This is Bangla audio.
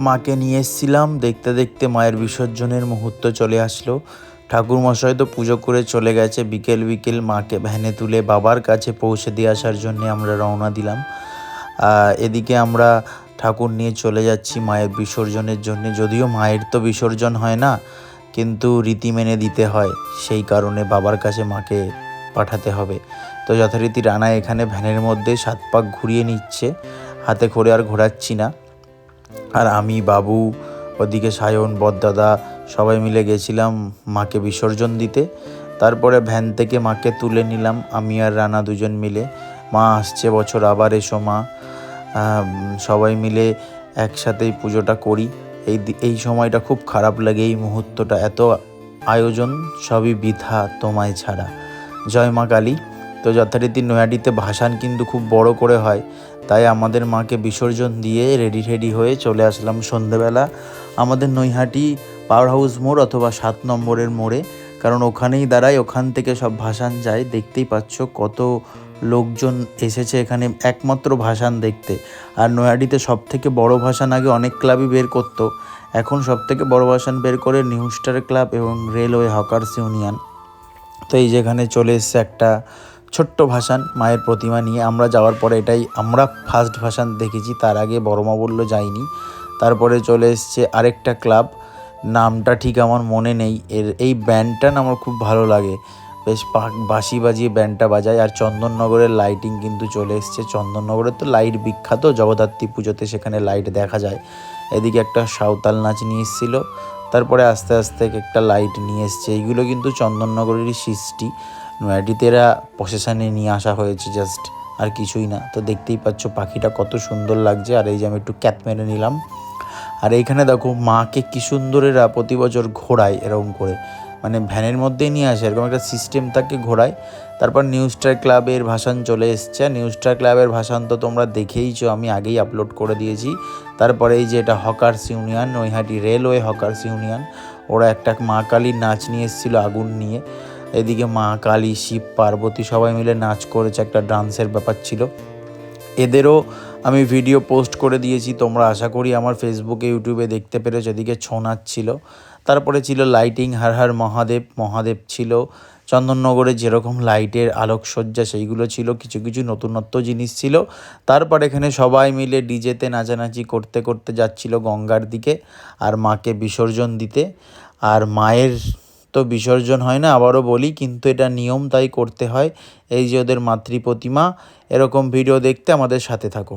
মাকে নিয়ে এসেছিলাম। দেখতে দেখতে মায়ের বিসর্জনের মুহূর্ত চলে আসলো। ঠাকুরমশাই তো পুজো করে চলে গেছে। বিকেল বিকেল মাকে ভ্যানে তুলে বাবার কাছে পৌঁছে দিয়ে আসার জন্য আমরা রওনা দিলাম। এদিকে আমরা ঠাকুর নিয়ে চলে যাচ্ছি মায়ের বিসর্জনের জন্য। যদিও মায়ের তো বিসর্জন হয় না, কিন্তু রীতি মেনে দিতে হয়, সেই কারণে বাবার কাছে মাকে পাঠাতে হবে। তো যথারীতি রানা এখানে ভ্যানের মধ্যে 7 পাক ঘুরিয়ে নিচ্ছে, হাতে করে আর ঘোরাচ্ছি না। আর আমি, বাবু, ওদিকে সায়ন, বড়দাদা সবাই মিলে গেছিলাম মাকে বিসর্জন দিতে। তারপরে ভ্যান থেকে মাকে তুলে নিলাম আমি আর রানা দুজন মিলে। মা আসছে বছর, আবার এসো মা। সবাই মিলে একসাথেই পুজোটা করি। এই সময়টা খুব খারাপ লাগে, এই মুহূর্তটা। এত আয়োজন সবই বৃথা তোমায় ছাড়া। জয় মা কালী। তো যথারীতি নৈহাটিতে ভাসান কিন্তু খুব বড় করে হয়, তাই আমাদের মাকে বিসর্জন দিয়ে রেডি হয়ে চলে আসলাম সন্ধেবেলা আমাদের নৈহাটি পাওয়ার হাউস মোড় অথবা 7 নম্বরের মোড়ে। কারণ ওখানেই দাঁড়ায়, ওখান থেকে সব ভাসান যায়। দেখতেই পাচ্ছ কত লোকজন এসেছে এখানে একমাত্র ভাসান দেখতে। আর নৈহাটিতে সবথেকে বড় ভাসান আগে অনেক ক্লাবই বের করতো, এখন সবথেকে বড় ভাসান বের করে নিউ স্টার ক্লাব এবং রেলওয়ে হকার্স ইউনিয়ন। তো এই যেখানে চলে এসছে একটা ছোট্ট ভাসান মায়ের প্রতিমা নিয়ে। আমরা যাওয়ার পরে এটাই আমরা ফার্স্ট ভাসান দেখেছি, তার আগে বড়মা বললো যাইনি। তারপরে চলে এসছে আরেকটা ক্লাব, নামটা ঠিক আমার মনে নেই। এই ব্যান্ডটা না আমার খুব ভালো লাগে, বেশ বাঁশি বাজিয়ে ব্যান্ডটা বাজায়। আর চন্দননগরের লাইটিং কিন্তু চলে এসছে। চন্দননগরের তো লাইট বিখ্যাত, জগদ্ধাত্রী পুজোতে সেখানে লাইট দেখা যায়। এদিকে একটা সাঁওতাল নাচ নিয়ে এসেছিলো, তারপরে আস্তে আস্তে একটা লাইট নিয়ে এসছে। এইগুলো কিন্তু চন্দননগরেরই সৃষ্টি, নৈহাটিতে এরা প্রসেশনে নিয়ে আসা হয়েছে জাস্ট, আর কিছুই না। তো দেখতেই পাচ্ছ পাখিটা কত সুন্দর লাগছে। আর এই যে আমি একটু ক্যাপ মেরে নিলাম। আর এইখানে দেখো মাকে কি সুন্দর এরা প্রতি বছর ঘোরায় এরকম করে, মানে ভ্যানের মধ্যেই নিয়ে আসে, এরকম একটা সিস্টেম তাকে ঘোরায়। তারপর নিউ স্টার ক্লাবের ভাসান চলে এসছে। নিউ স্টার ক্লাবের ভাসান তো তোমরা দেখেইছো, আমি আগেই আপলোড করে দিয়েছি। তারপরে এই যে এটা hawkers union, Naihati railway hawkers union, ওরা একটা মা কালীর নাচ নিয়ে এসেছিলো আগুন নিয়ে। এদিকে মা কালী, শিব পার্বতী সবাই মিলে নাচ করেছে, একটা ডান্সের ব্যাপার ছিল। এদেরও আমি ভিডিও পোস্ট করে দিয়েছি, তোমরা আশা করি আমার ফেসবুকে ইউটিউবে দেখতে পেরেছো। এদিকে ছৌ নাচ ছিল, তারপরে ছিল লাইটিং, হর হর মহাদেব ছিল। চন্দননগরে যেরকম লাইটের আলোকসজ্জা সেইগুলো ছিল, কিছু কিছু নতুনত্ব জিনিস ছিল। তারপর এখানে সবাই মিলে ডিজেতে নাচানাচি করতে করতে যাচ্ছিল গঙ্গার দিকে আর মাকে বিসর্জন দিতে। আর মায়ের তো বিসর্জন হয় না, আবারও বলি, কিন্তু এটা নিয়ম, তাই করতে হয়। এই যে ওদের মাতৃ প্রতিমা। এরকম ভিডিও দেখতে আমাদের সাথে থাকো।